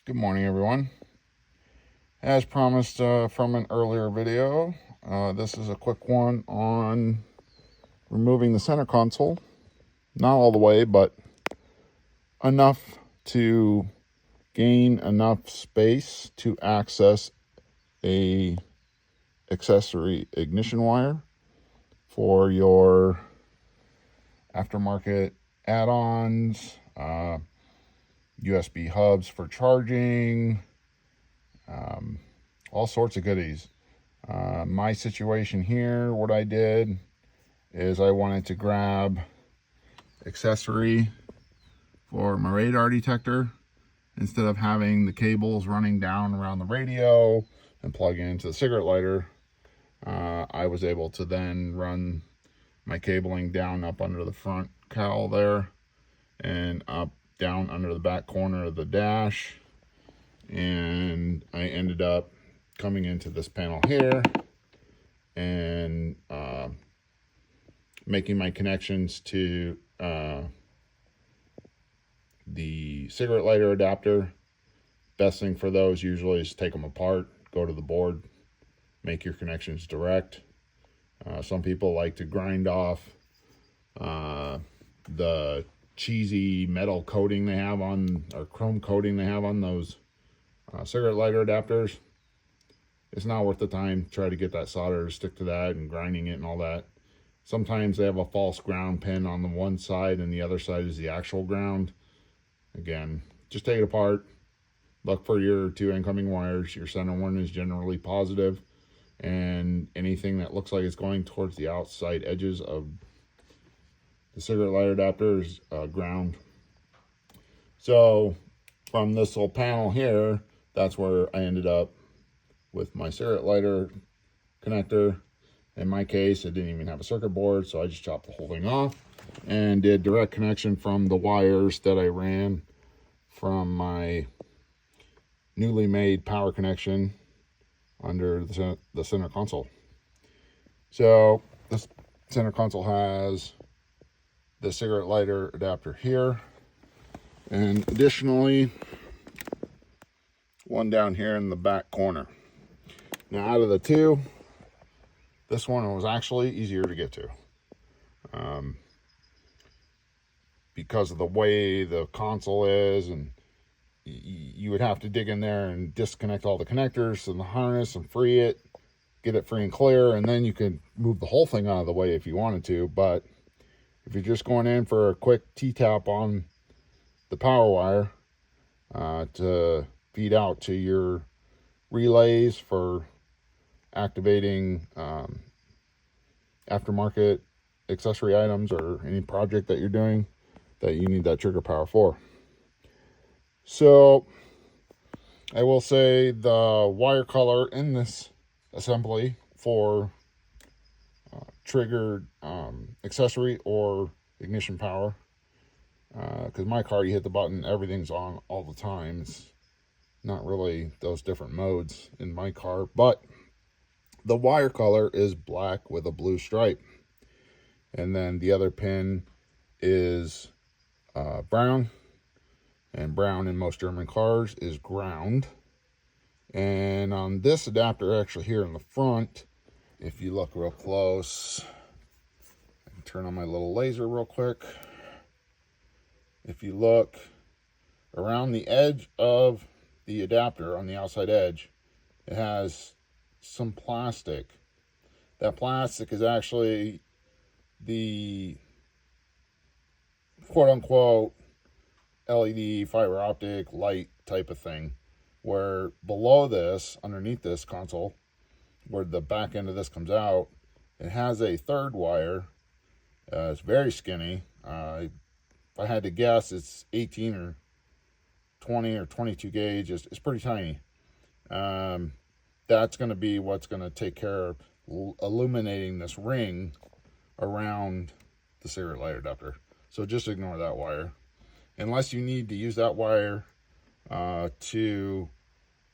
Good morning, everyone. As promised from an earlier video, this is a quick one on removing the center console. Not all the way, but enough to gain enough space to access a accessory ignition wire for your aftermarket add-ons, USB hubs for charging, all sorts of goodies. My situation here, what I did is I wanted to grab accessory for my radar detector instead of having the cables running down around the radio and plugging into the cigarette lighter. I was able to then run my cabling down up under the front cowl there and up down under the back corner of the dash, and I ended up coming into this panel here and making my connections to the cigarette lighter adapter. Best thing for those usually is take them apart, go to the board, make your connections direct. Some people like to grind off the cheesy metal coating they have on, or chrome coating they have on those cigarette lighter adapters. It's not worth the time. Try to get that solder to stick to that and grinding it and all that. Sometimes they have a false ground pin on the one side and the other side is the actual ground. Again, just take it apart. Look for your two incoming wires. Your center one is generally positive, and anything that looks like it's going towards the outside edges of the cigarette lighter adapter is ground. So from this little panel here, that's where I ended up with my cigarette lighter connector. In my case, it didn't even have a circuit board, so I just chopped the whole thing off and did direct connection from the wires that I ran from my newly made power connection under the center console. So this center console has the cigarette lighter adapter here, and additionally one down here in the back corner. Now, out of the two, this one was actually easier to get to because of the way the console is, and you would have to dig in there and disconnect all the connectors and the harness and free it, get it free and clear, and then you could move the whole thing out of the way if you wanted to. But if you're just going in for a quick T-tap on the power wire to feed out to your relays for activating aftermarket accessory items or any project that you're doing that you need that trigger power for. So I will say the wire color in this assembly for triggered accessory or ignition power, because my car, you hit the button, everything's on all the time. It's not really those different modes in my car, but the wire color is black with a blue stripe, and then the other pin is brown, and brown in most German cars is ground. And on this adapter, actually here in the front, if you look real close, I can turn on my little laser real quick. If you look around the edge of the adapter, on the outside edge, it has some plastic. That plastic is actually the quote-unquote LED fiber optic light type of thing, where below this, underneath this console, where the back end of this comes out, it has a third wire. It's very skinny. If I had to guess, it's 18 or 20 or 22 gauge. It's pretty tiny. That's going to be what's going to take care of illuminating this ring around the cigarette lighter adapter. So just ignore that wire. Unless you need to use that wire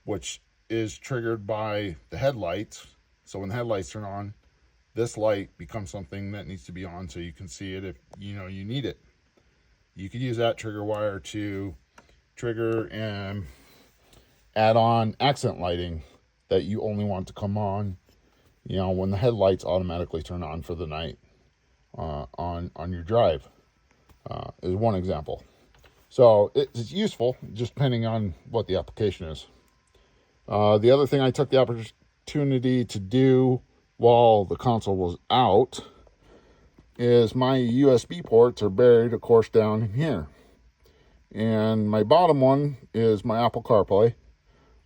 which is triggered by the headlights. So when the headlights turn on, this light becomes something that needs to be on so you can see it if you know you need it. You could use that trigger wire to trigger add on accent lighting that you only want to come on, when the headlights automatically turn on for the night on your drive, is one example. So it's useful, just depending on what the application is. The other thing I took the opportunity to do while the console was out is my USB ports are buried, of course, down in here. And my bottom one is my Apple CarPlay.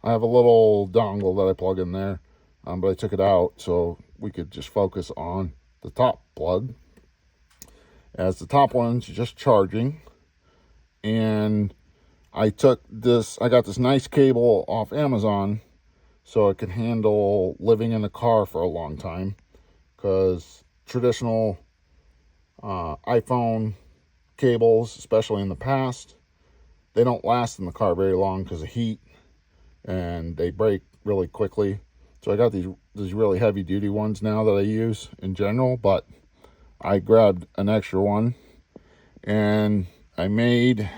I have a little dongle that I plug in there, but I took it out so we could just focus on the top plug, as the top one's just charging. And I got this nice cable off Amazon so it can handle living in the car for a long time, because traditional iPhone cables, especially in the past, they don't last in the car very long because of heat, and they break really quickly. So I got these really heavy duty ones now that I use in general, but I grabbed an extra one, and I made,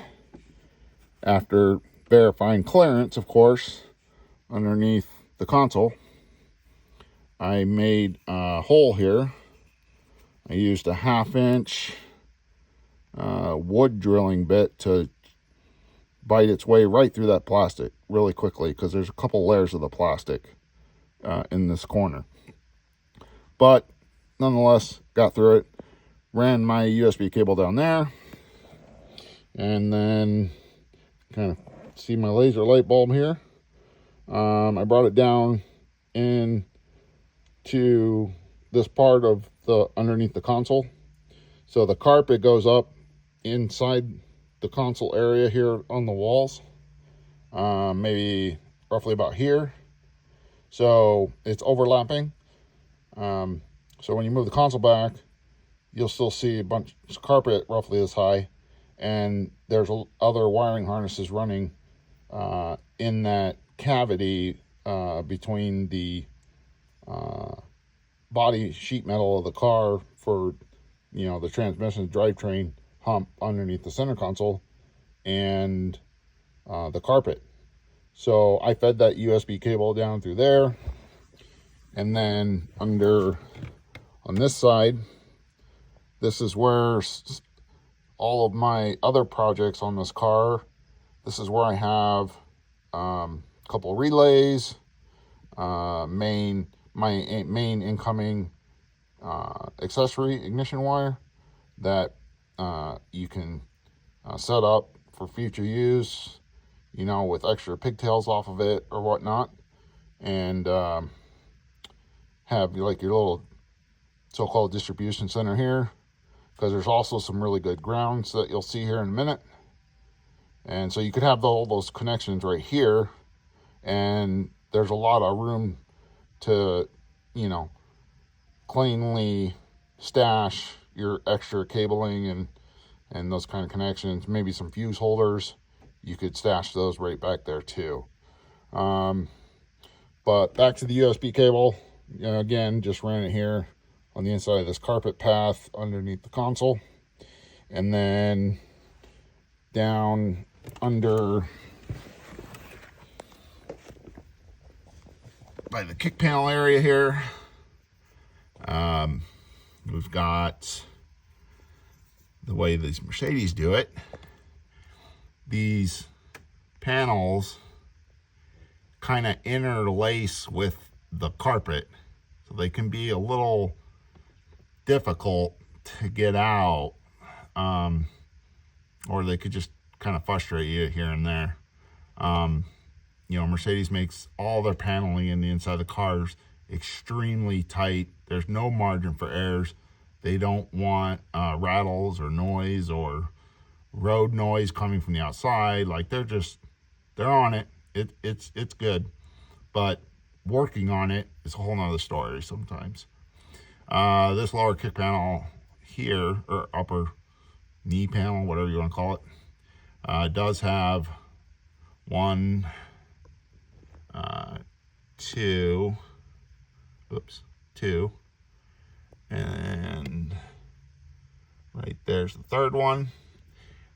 after verifying clearance, of course, underneath the console, I made a hole here. I used a 1/2 inch wood drilling bit to bite its way right through that plastic really quickly, because there's a couple layers of the plastic in this corner. But nonetheless, got through it, ran my USB cable down there, and then kind of see my laser light bulb here. I brought it down into this part of the underneath the console. So the carpet goes up inside the console area here on the walls, maybe roughly about here. So it's overlapping. So when you move the console back, you'll still see a bunch of carpet roughly this high, and there's other wiring harnesses running in that cavity between the body sheet metal of the car for the transmission drivetrain hump underneath the center console, and the carpet. So I fed that USB cable down through there, and then on this side, this is where all of my other projects on this car, this is where I have a couple relays, my main incoming accessory ignition wire that you can set up for future use, with extra pigtails off of it or whatnot, and have like your little so-called distribution center here, because there's also some really good grounds that you'll see here in a minute. And so you could have all those connections right here, and there's a lot of room to cleanly stash your extra cabling and those kind of connections. Maybe some fuse holders, you could stash those right back there too. But back to the USB cable, again, just ran it here on the inside of this carpet path underneath the console, and then down under by the kick panel area here, we've got the way these Mercedes do it. These panels kind of interlace with the carpet, so they can be a little difficult to get out, or they could just kind of frustrate you here and there. Mercedes makes all their paneling in the inside of the cars extremely tight. There's no margin for errors. They don't want rattles or noise or road noise coming from the outside. Like they're on it. It's good, but working on it is a whole nother story sometimes. This lower kick panel here, or upper knee panel, whatever you want to call it, does have two, and right there's the third one,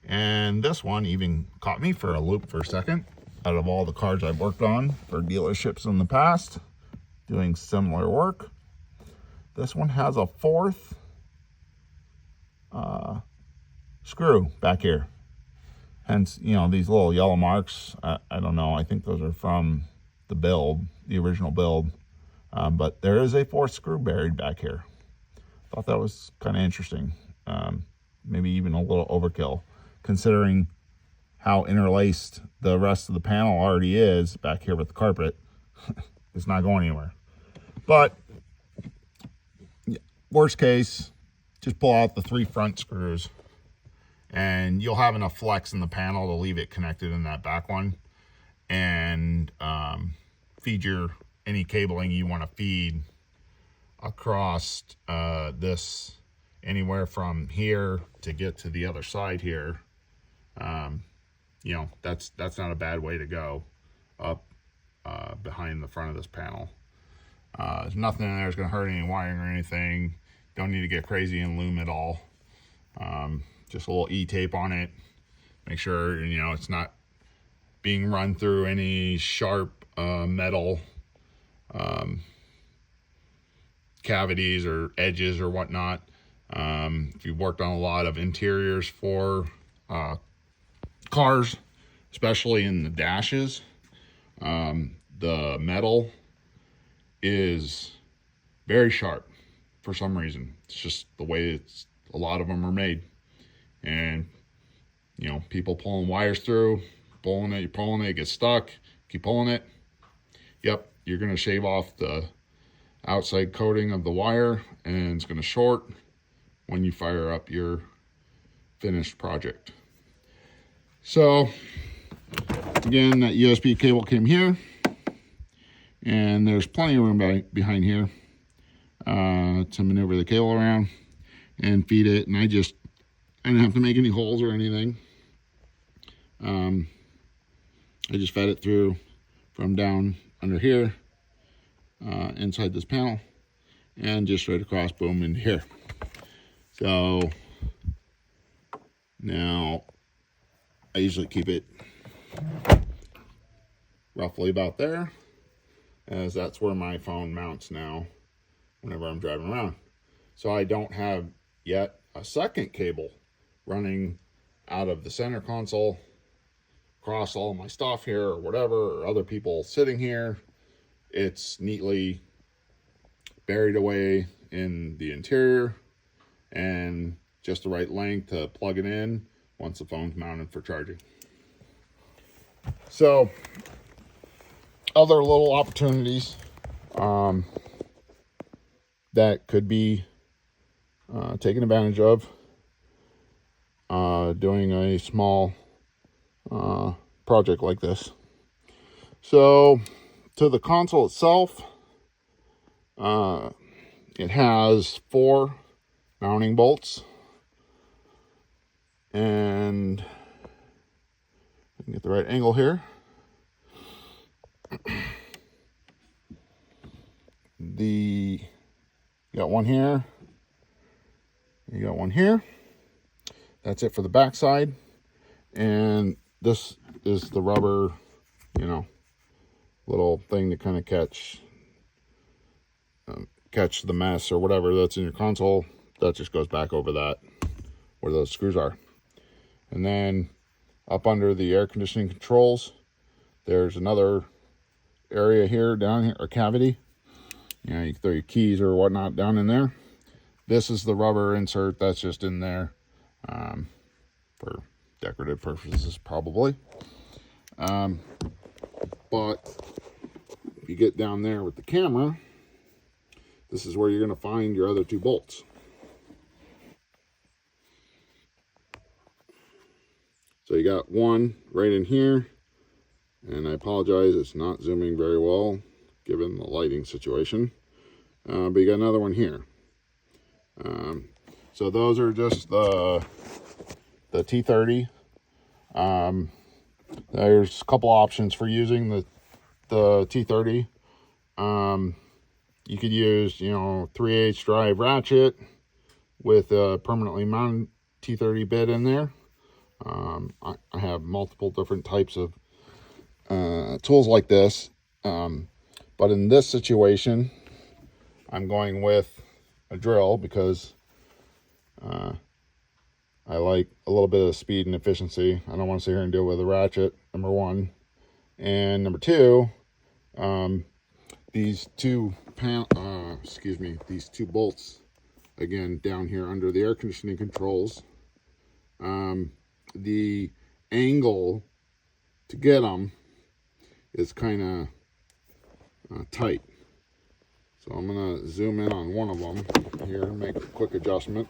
and this one even caught me for a loop for a second. out of all the cars I've worked on for dealerships in the past, doing similar work. This one has a fourth screw back here. Hence, you know, these little yellow marks. I don't know. I think those are from the build, the original build. But there is a fourth screw buried back here. Thought that was kind of interesting. Maybe even a little overkill, considering how interlaced the rest of the panel already is back here with the carpet. It's not going anywhere. But worst case, just pull out the 3 front screws and you'll have enough flex in the panel to leave it connected in that back one, and feed your any cabling you want to feed across this, anywhere from here to get to the other side here. You know, that's not a bad way to go up behind the front of this panel. There's nothing in there that's going to hurt any wiring or anything. Don't need to get crazy and loom it all. Just a little E-tape on it. Make sure, you know, it's not being run through any sharp metal cavities or edges or whatnot. If you've worked on a lot of interiors for cars, especially in the dashes, the metal is very sharp for some reason. It's just the way a lot of them are made. And, you know, people pulling wires through, pulling it, you're pulling it, it gets stuck, keep pulling it. Yep, you're going to shave off the outside coating of the wire, and it's going to short when you fire up your finished project. So, again, that USB cable came here, and there's plenty of room behind here to maneuver the cable around and feed it. And I didn't have to make any holes or anything. I just fed it through from down under here, inside this panel, and just straight across, boom, into here. So now I usually keep it roughly about there, as that's where my phone mounts now whenever I'm driving around. So I don't have yet a second cable running out of the center console across all my stuff here or whatever, or other people sitting here. It's neatly buried away in the interior and just the right length to plug it in once the phone's mounted for charging. So other little opportunities that could be taken advantage of doing a small project like this. So to the console itself, it has 4 mounting bolts, and I can get the right angle here. You got one here, you got one here. That's it for the back side, and this is the rubber, you know, little thing to kind of catch the mess or whatever that's in your console. That just goes back over that where those screws are. And then up under the air conditioning controls, there's another area here, down here, a cavity. You know, you can throw your keys or whatnot down in there. This is the rubber insert that's just in there for decorative purposes, probably. But if you get down there with the camera, this is where you're going to find your other 2 bolts. So you got one right in here, and I apologize, it's not zooming very well given the lighting situation. But you got another one here. So those are just the T30. There's a couple options for using the T30. You could use, you know, 3/8 drive ratchet with a permanently mounted T30 bit in there. I have multiple different types of tools like this. But in this situation, I'm going with a drill because I like a little bit of speed and efficiency. I don't want to sit here and deal with a ratchet, number one. And number two, these two bolts, again, down here under the air conditioning controls, the angle to get them is kind of tight. So I'm going to zoom in on one of them here and make a quick adjustment.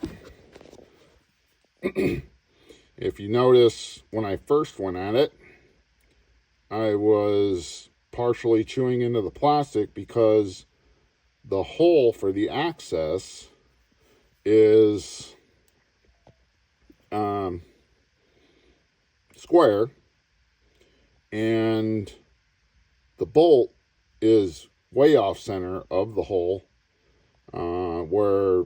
If you notice, when I first went at it, I was partially chewing into the plastic because the hole for the access is square, and the bolt is way off center of the hole, where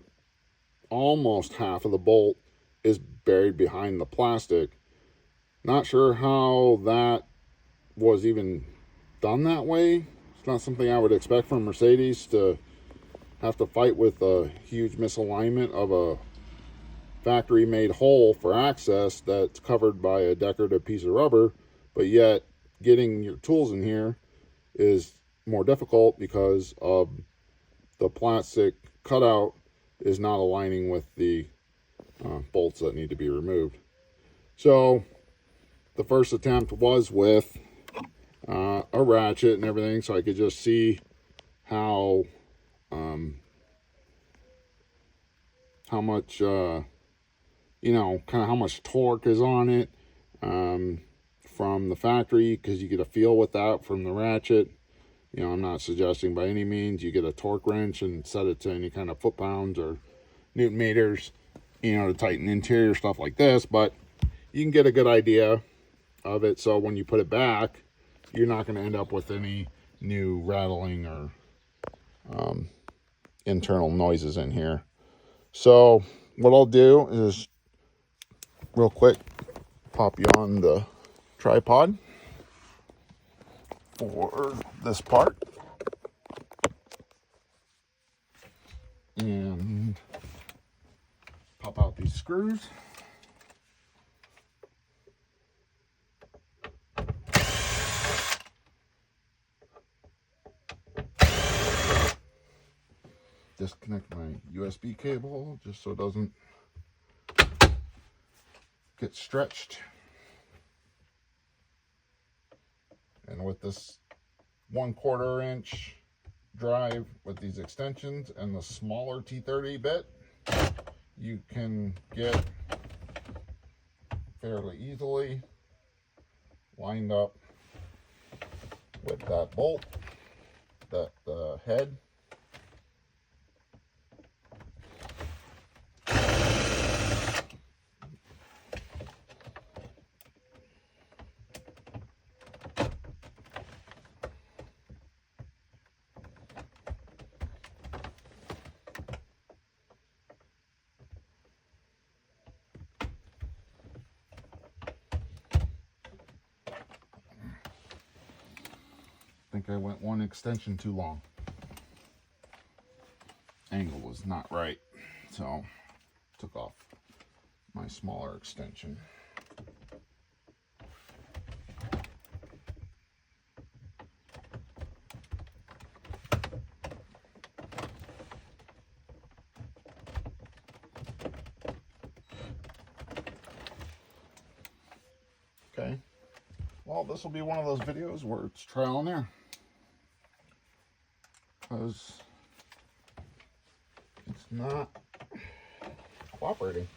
almost half of the bolt is buried behind the plastic. Not sure how that was even done that way. It's not something I would expect from Mercedes, to have to fight with a huge misalignment of a factory made hole for access that's covered by a decorative piece of rubber, but yet getting your tools in here is more difficult because of the plastic cutout is not aligning with the bolts that need to be removed. So the first attempt was with a ratchet and everything, so I could just see how much kind of how much torque is on it from the factory, because you get a feel with that from the ratchet. I'm not suggesting by any means you get a torque wrench and set it to any kind of foot-pounds or newton meters, to tighten interior stuff like this, but you can get a good idea of it. So when you put it back, you're not going to end up with any new rattling or internal noises in here. So what I'll do is, real quick, pop you on the tripod for this part, and pop out these screws. Disconnect my USB cable just so it doesn't get stretched. And with this 1/4 inch drive with these extensions and the smaller T30 bit, you can get fairly easily lined up with that bolt, that head. I think I went one extension too long. Angle was not right, so took off my smaller extension. Okay, well, this will be one of those videos where it's trial and error, because it's not cooperating.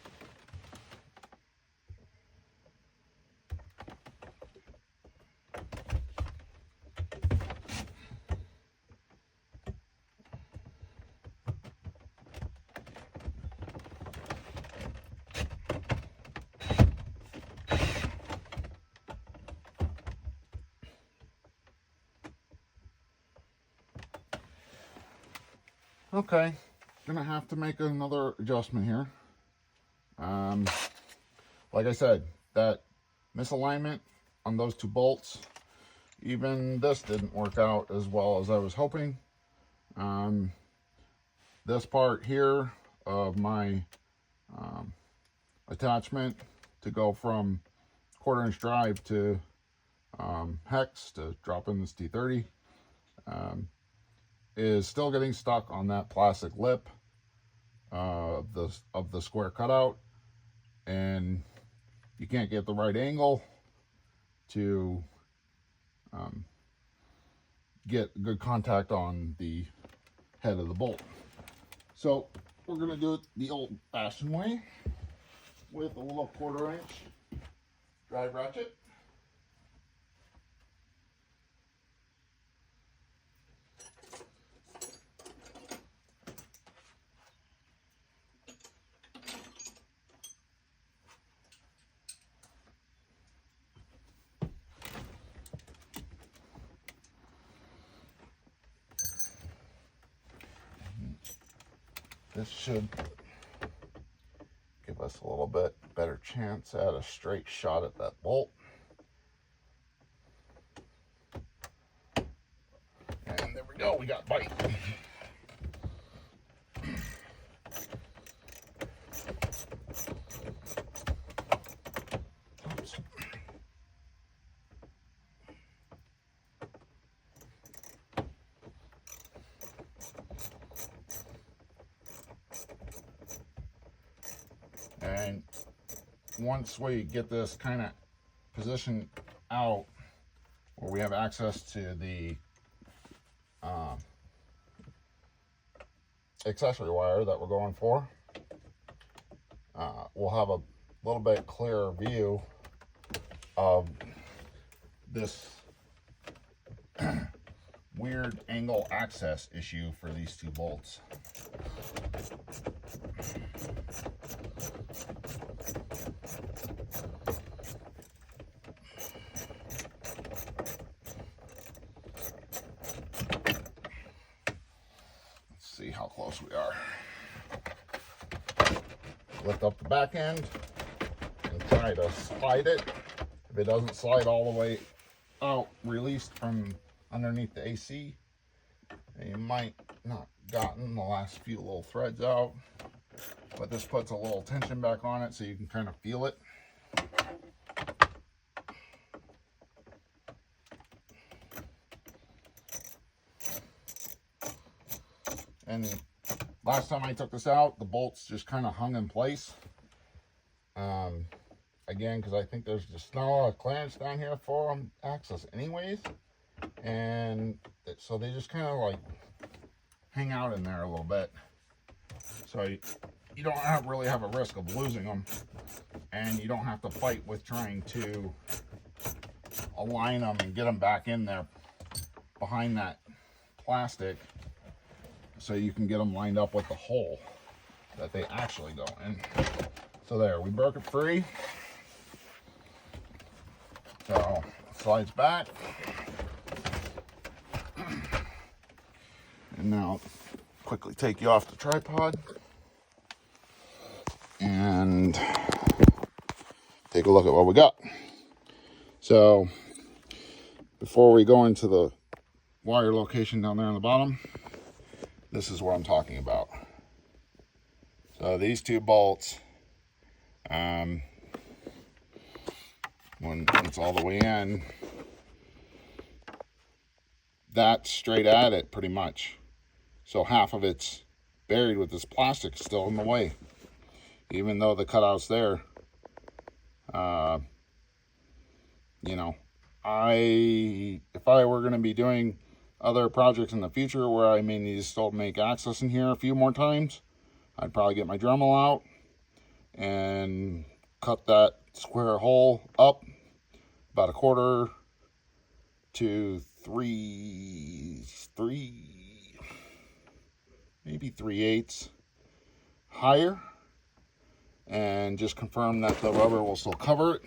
Okay, gonna have to make another adjustment here. Like I said, that misalignment on those two bolts even this didn't work out as well as I was hoping. This part here of my attachment to go from 1/4 inch drive to hex to drop in this T30 is still getting stuck on that plastic lip of the square cutout, and you can't get the right angle to get good contact on the head of the bolt. So we're going to do it the old-fashioned way with a little 1/4 inch drive ratchet. This should give us a little bit better chance at a straight shot at that bolt. And there we go, we got bite. Oops. And once we get this kind of positioned out where we have access to the accessory wire that we're going for, we'll have a little bit clearer view of this weird angle access issue for these two bolts. See how close we are. Lift up the back end and try to slide it. If it doesn't slide all the way out, released from underneath the AC, you might not gotten the last few little threads out, but this puts a little tension back on it so you can kind of feel it. And last time I took this out, the bolts just kind of hung in place. Again, because I think there's just not a lot of clearance down here for them access anyways. And so they just kind of like hang out in there a little bit. So you don't really have a risk of losing them. And you don't have to fight with trying to align them and get them back in there behind that plastic, so you can get them lined up with the hole that they actually go in. So there, we broke it free. So it slides back. And now quickly take you off the tripod and take a look at what we got. So before we go into the wire location down there on the bottom, this is what I'm talking about. So these two bolts, when it's all the way in, that's straight at it pretty much. So half of it's buried with this plastic still in the way, even though the cutout's there. You know, if I were going to be doing other projects in the future where I may need to still make access in here a few more times, I'd probably get my Dremel out and cut that square hole up about 1/4 to 3/8 higher, and just confirm that the rubber will still cover it.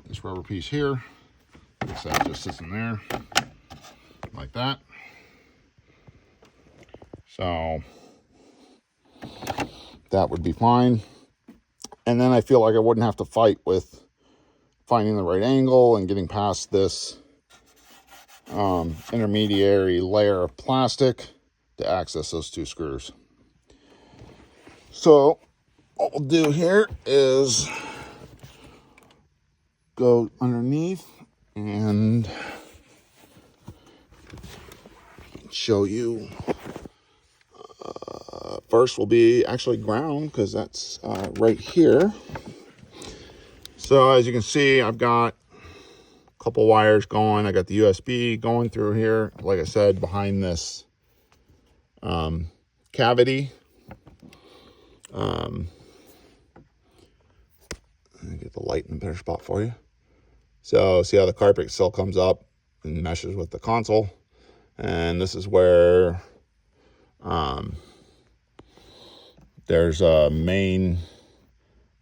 This rubber piece here, looks like it just sits in there like that. So that would be fine. And then I feel like I wouldn't have to fight with finding the right angle and getting past this intermediary layer of plastic to access those 2 screws. So what we'll do here is go underneath and show you. First will be actually ground, because that's right here. So as you can see, I've got a couple wires going. I got the USB going through here, like I said, behind this cavity. Let me get the light in a better spot for you. So see how the carpet still comes up and meshes with the console. And this is where there's a main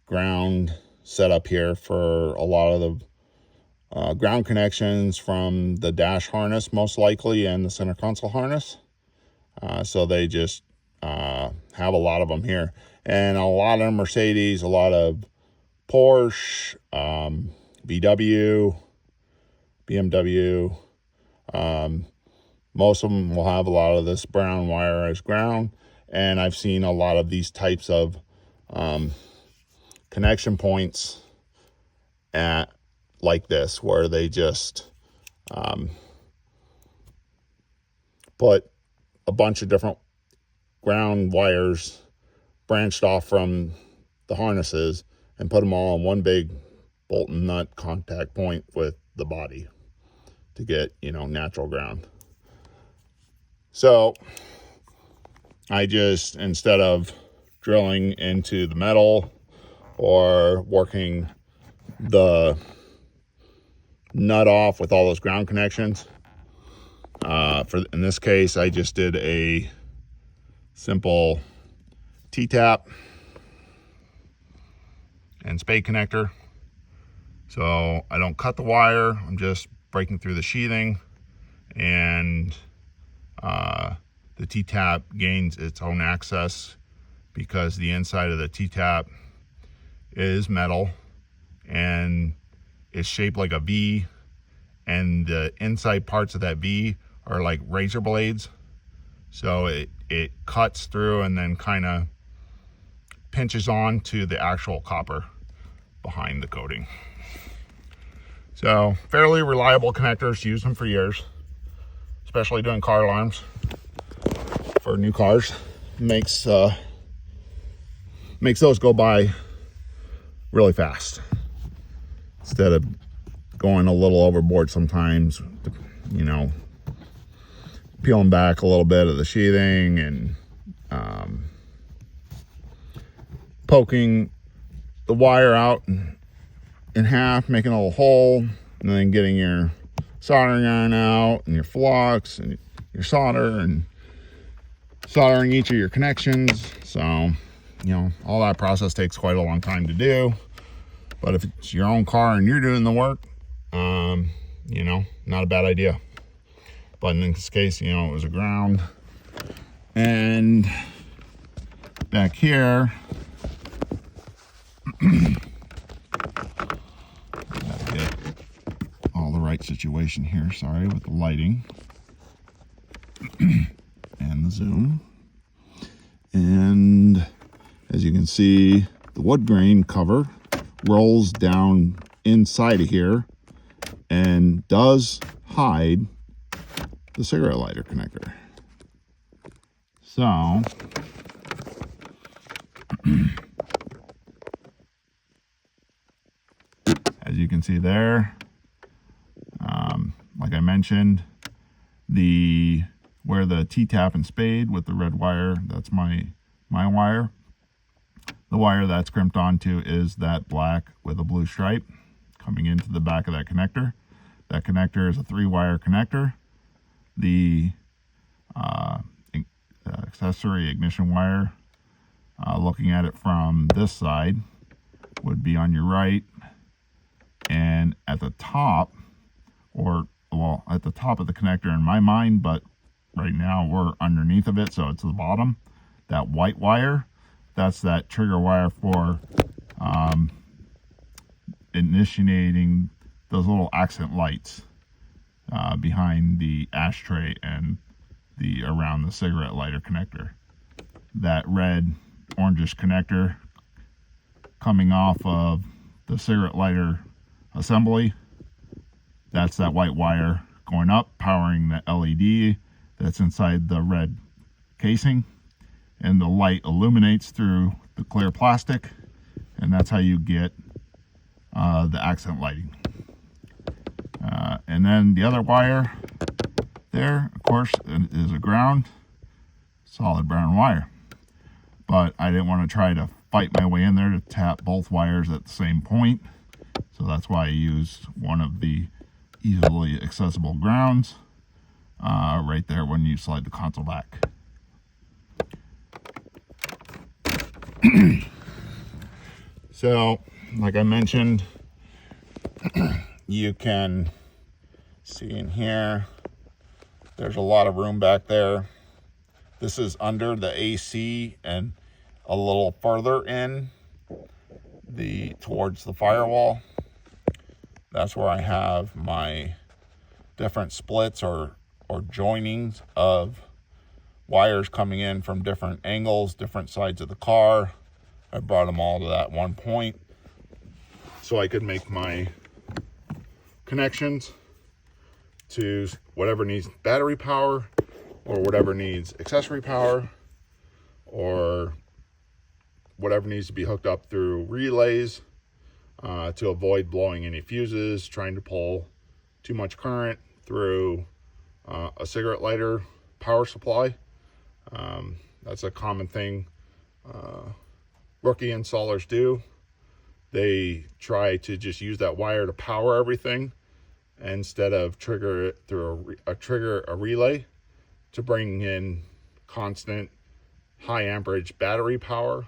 ground set up here for a lot of the ground connections from the dash harness, most likely, and the center console harness. So they just have a lot of them here. And a lot of Mercedes, a lot of Porsche, VW, BMW, most of them will have a lot of this brown wire as ground. And I've seen a lot of these types of connection points at like this, where they just put a bunch of different ground wires branched off from the harnesses and put them all in one big bolt and nut contact point with the body to get, natural ground. So I just, instead of drilling into the metal or working the nut off with all those ground connections, in this case, I just did a simple T-tap and spade connector. So I don't cut the wire, I'm just breaking through the sheathing, and the T-tap gains its own access because the inside of the T-tap is metal and it's shaped like a V, and the inside parts of that V are like razor blades. So it cuts through and then kind of pinches on to the actual copper behind the coating. So fairly reliable connectors, used them for years, especially doing car alarms for new cars. Makes those go by really fast instead of going a little overboard sometimes, peeling back a little bit of the sheathing and poking the wire out in half, making a little hole, and then getting your soldering iron out and your flux and your solder and soldering each of your connections. So, all that process takes quite a long time to do. But if it's your own car and you're doing the work, not a bad idea. But in this case, it was a ground. And back here, gotta get all the right situation here, sorry, with the lighting and the zoom. And as you can see, the wood grain cover rolls down inside of here and does hide the cigarette lighter connector. So as you can see there, like I mentioned, where the T-tap and spade with the red wire, that's my wire. The wire that's crimped onto is that black with a blue stripe coming into the back of that connector. That connector is a 3-wire connector. The accessory ignition wire, looking at it from this side, would be on your right, and at the top, at the top of the connector in my mind, but right now we're underneath of it, so it's the bottom. That white wire, that's that trigger wire for initiating those little accent lights. behind the ashtray and around the cigarette lighter connector. That red orangish connector coming off of the cigarette lighter assembly, that's that white wire going up, powering the LED that's inside the red casing, and the light illuminates through the clear plastic, and that's how you get the accent lighting. And then the other wire there, of course, is a ground, solid brown wire. But I didn't want to try to fight my way in there to tap both wires at the same point. So that's why I used one of the easily accessible grounds right there when you slide the console back. So, like I mentioned, you can see in here, there's a lot of room back there. This is under the AC and a little further in towards the firewall. That's where I have my different splits or joinings of wires coming in from different angles, different sides of the car. I brought them all to that one point so I could make my connections to whatever needs battery power or whatever needs accessory power or whatever needs to be hooked up through relays to avoid blowing any fuses, trying to pull too much current through a cigarette lighter power supply. That's a common thing rookie installers do. They try to just use that wire to power everything instead of trigger it through a relay to bring in constant high amperage battery power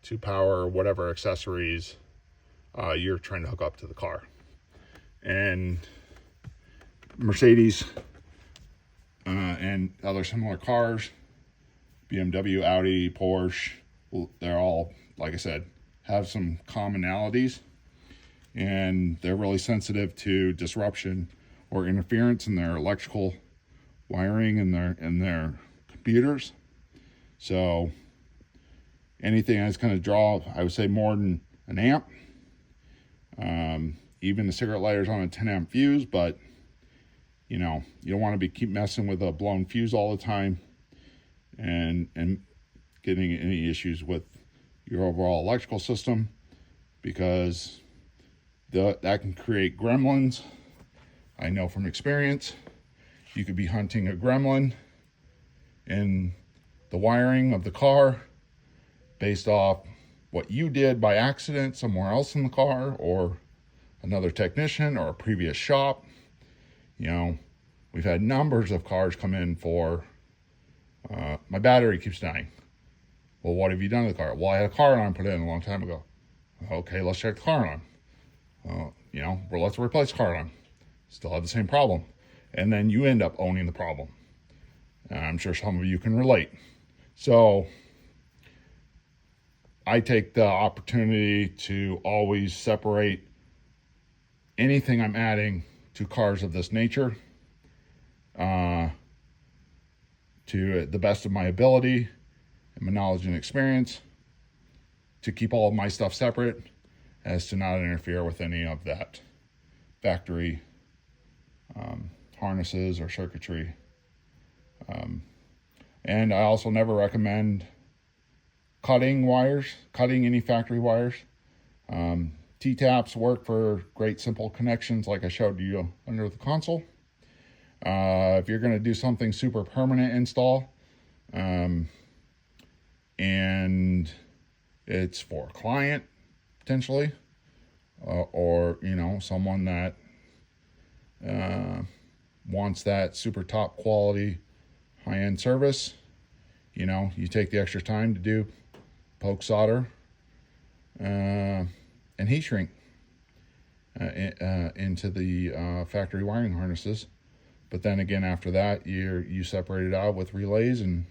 to power whatever accessories you're trying to hook up to the car. And Mercedes and other similar cars, BMW, Audi, Porsche, they're all, like I said, have some commonalities, and they're really sensitive to disruption or interference in their electrical wiring and their computers. So anything that's going to draw, I would say, more than an amp. Even the cigarette lighter's on a 10 amp fuse, but you know, you don't want to keep messing with a blown fuse all the time and getting any issues with your overall electrical system, because that can create gremlins. I know from experience, you could be hunting a gremlin in the wiring of the car based off what you did by accident somewhere else in the car, or another technician, or a previous shop. You know, we've had numbers of cars come in for, my battery keeps dying. Well, what have you done to the car? Well, I had a car alarm put in a long time ago. Okay, let's check the car alarm. You know, well, let's replace the car alarm. Still have the same problem. And then you end up owning the problem. I'm sure some of you can relate. So I take the opportunity to always separate anything I'm adding to cars of this nature to the best of my ability and my knowledge and experience, to keep all of my stuff separate as to not interfere with any of that factory harnesses or circuitry. And I also never recommend cutting any factory wires. T-taps work for great simple connections like I showed you under the console. If you're going to do something super permanent install, and it's for a client potentially, or you know, someone that wants that super top quality high-end service, you know, you take the extra time to do poke solder and heat shrink into the factory wiring harnesses. But then again, after that, you separate it out with relays and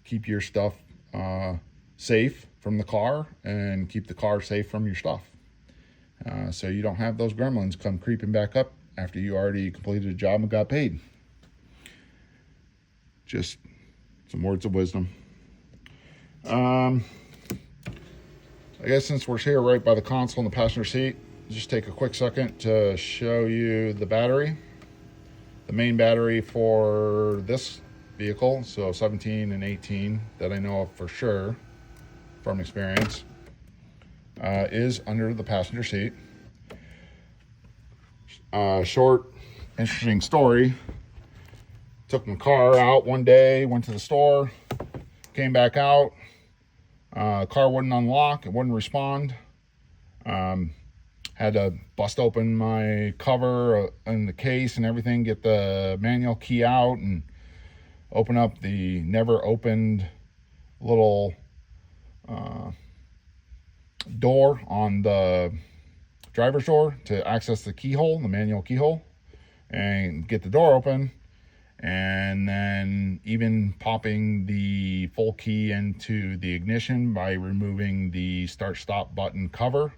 keep your stuff safe from the car and keep the car safe from your stuff. so you don't have those gremlins come creeping back up after you already completed a job and got paid. Just some words of wisdom. I guess since we're here right by the console in the passenger seat, just take a quick second to show you the battery. The main battery for this vehicle, so 17 and 18 that I know of for sure from experience, is under the passenger seat. Short, interesting story. Took my car out one day, went to the store, came back out. Car wouldn't unlock, it wouldn't respond. Had to bust open my cover and the case and everything, get the manual key out and open up the never opened little door on the driver's door to access the keyhole, the manual keyhole, and get the door open. And then even popping the full key into the ignition by removing the start-stop button cover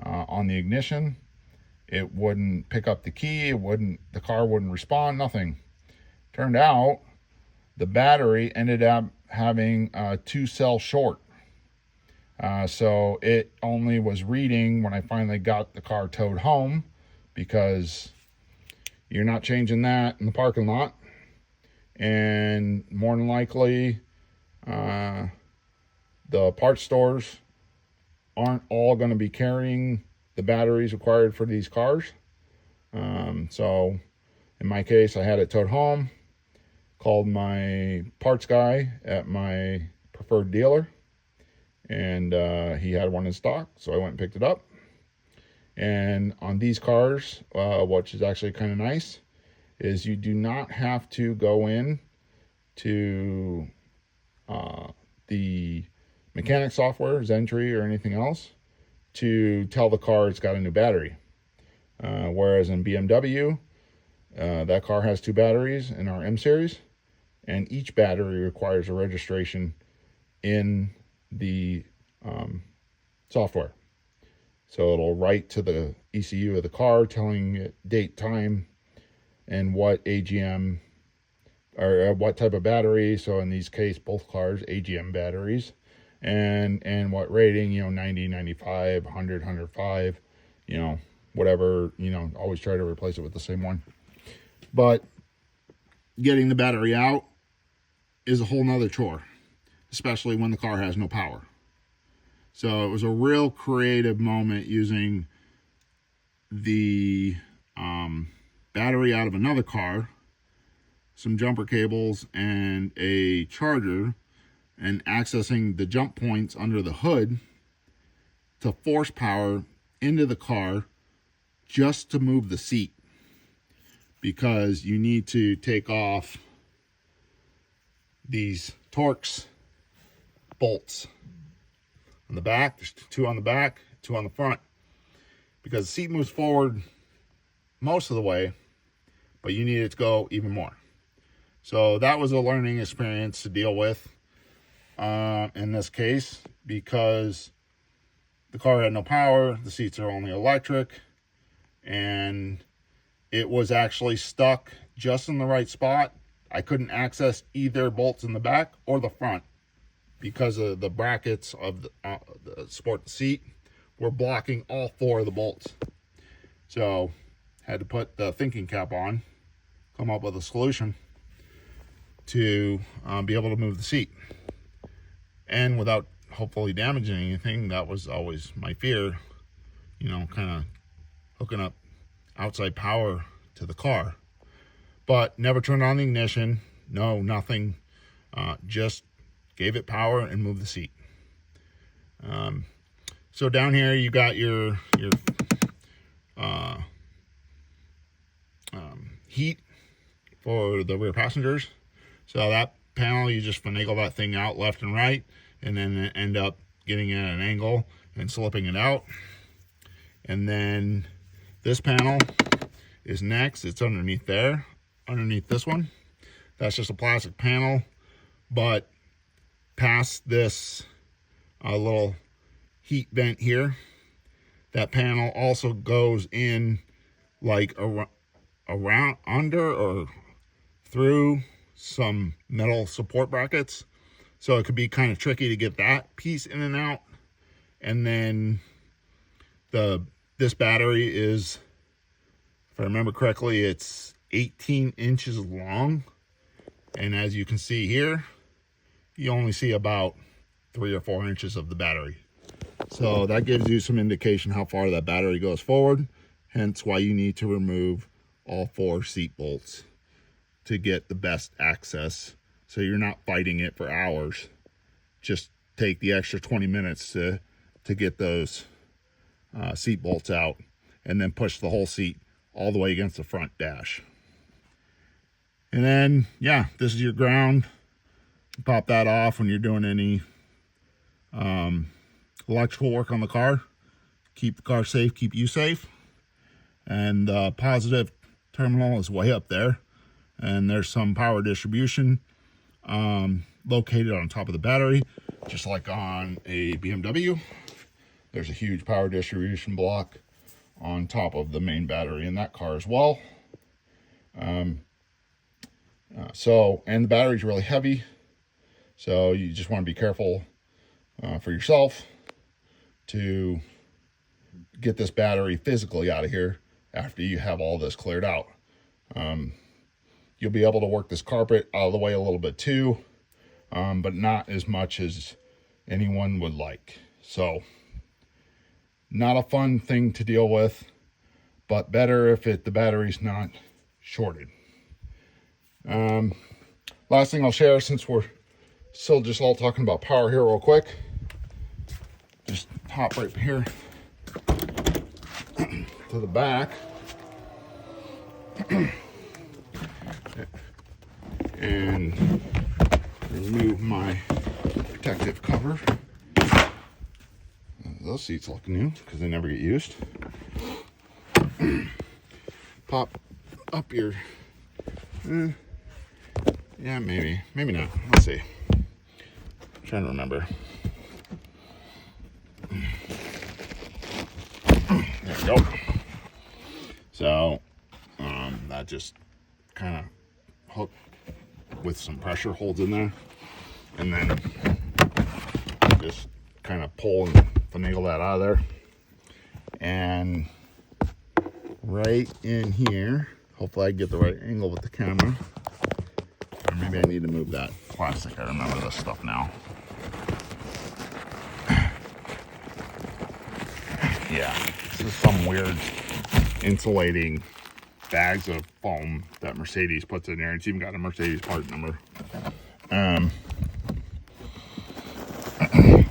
on the ignition, it wouldn't pick up the key. The car wouldn't respond. Nothing. Turned out the battery ended up having a 2-cell short. So it only was reading when I finally got the car towed home, because you're not changing that in the parking lot. And more than likely, the parts stores aren't all going to be carrying the batteries required for these cars. So in my case, I had it towed home, called my parts guy at my preferred dealer, and he had one in stock, so I went and picked it up. And on these cars, which is actually kind of nice, is you do not have to go in to the mechanic software, Zentree or anything else, to tell the car it's got a new battery. Whereas in BMW, that car has 2 batteries in our M series, and each battery requires a registration in the software. So it'll write to the ECU of the car telling it date, time, and what AGM or what type of battery. So in these case, both cars, AGM batteries, and what rating, 90, 95, 100, 105, whatever, always try to replace it with the same one. But getting the battery out is a whole nother chore, especially when the car has no power. So it was a real creative moment using the battery out of another car, some jumper cables, and a charger, and accessing the jump points under the hood to force power into the car just to move the seat, because you need to take off these Torx bolts on the back. There's 2 on the back, 2 on the front, because the seat moves forward most of the way, but you need it to go even more. So that was a learning experience to deal with in this case, because the car had no power, the seats are only electric, and it was actually stuck just in the right spot. I couldn't access either bolts in the back or the front because of the brackets of the support seat were blocking all 4 of the bolts. So had to put the thinking cap on, come up with a solution to be able to move the seat, and without hopefully damaging anything. That was always my fear, kind of hooking up outside power to the car. But never turned on the ignition, nothing, just gave it power and moved the seat. So down here you got your heat for the rear passengers. So that panel, you just finagle that thing out left and right, and then end up getting it at an angle and slipping it out. And then this panel is next. It's underneath there, underneath this one. That's just a plastic panel, but past this little heat vent here, That panel also goes in like around, under, or through some metal support brackets. So it could be kind of tricky to get that piece in and out. And then this battery is, if I remember correctly, it's 18 inches long. And as you can see here, you only see about 3 or 4 inches of the battery. So that gives you some indication how far that battery goes forward, hence why you need to remove all 4 seat bolts to get the best access, so you're not fighting it for hours. Just take the extra 20 minutes to get those seat bolts out, and then push the whole seat all the way against the front dash. And then, yeah, this is your ground. Pop that off when you're doing any electrical work on the car. Keep the car safe, keep you safe. And the positive terminal is way up there, and there's some power distribution located on top of the battery, just like on a BMW. There's a huge power distribution block on top of the main battery in that car as well. And the battery's really heavy, so you just want to be careful for yourself to get this battery physically out of here after you have all this cleared out. You'll be able to work this carpet out of the way a little bit too, but not as much as anyone would like. So not a fun thing to deal with, but better if the battery's not shorted. Last thing I'll share, since we're still just all talking about power here real quick, just hop right here to the back and remove my protective cover. Those seats look new because they never get used. Pop up your yeah, maybe not, let's see, I'm trying to remember. There we go. So that just kind of hooked with some pressure holds in there, and then just kind of pull and finagle that out of there. And right in here, hopefully I get the right angle with the camera, or maybe I need to move that plastic. I remember this stuff now. Yeah, this is some weird insulating bags of foam that Mercedes puts in there. It's even got a Mercedes part number.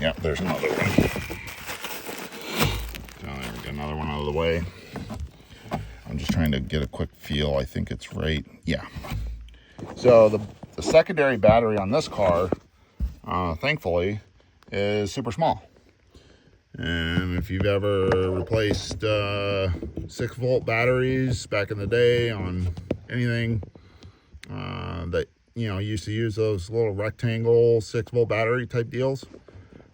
Yeah, there's another one. So there we go, another one out of the way. I'm just trying to get a quick feel. I think it's right. Yeah. So the secondary battery on this car, thankfully, is super small. And if you've ever replaced 6-volt batteries back in the day on anything that used to use those little rectangle 6-volt battery type deals,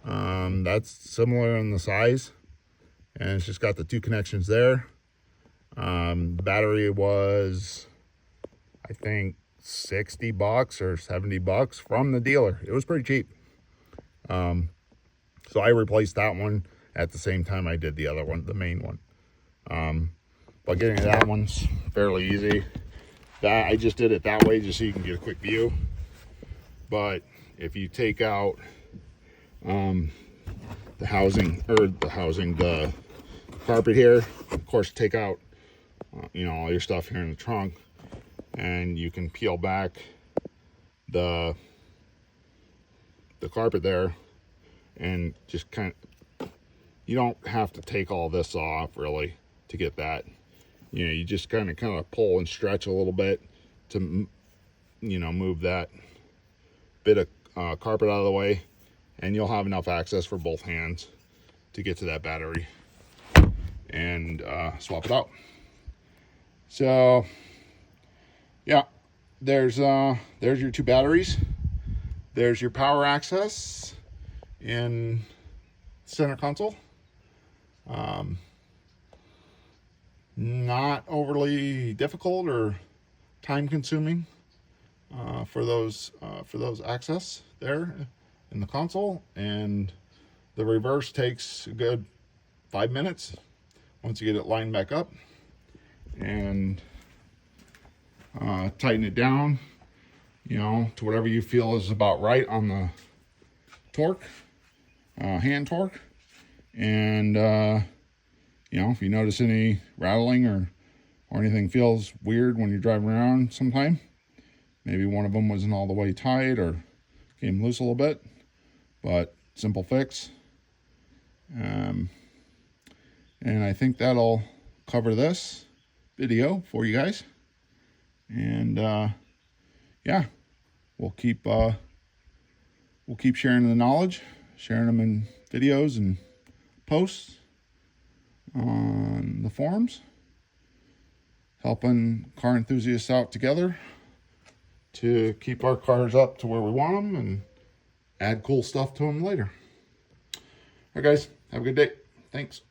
that's similar in the size, and it's just got the 2 connections there. The battery was, I think, $60 or $70 from the dealer. It was pretty cheap. So I replaced that one at the same time I did the other one, the main one. But getting to that one's fairly easy. That I just did it that way just so you can get a quick view. But if you take out the carpet here, of course, take out all your stuff here in the trunk, and you can peel back the carpet there, and just kind of, you don't have to take all this off really to get that. You just kind of pull and stretch a little bit to move that bit of carpet out of the way, and you'll have enough access for both hands to get to that battery and swap it out. So yeah, there's your 2 batteries. There's your power access in center console. not overly difficult or time consuming for those access there in the console. And the reverse takes a good 5 minutes once you get it lined back up, and tighten it down, you know, to whatever you feel is about right on the torque, hand torque. And you know, if you notice any rattling or anything feels weird when you're driving around sometime, maybe one of them wasn't all the way tight or came loose a little bit, but simple fix. And I think that'll cover this video for you guys. And yeah, we'll keep sharing the knowledge, sharing them in videos and posts on the forums, helping car enthusiasts out together to keep our cars up to where we want them and add cool stuff to them later. All right, guys, have a good day. Thanks.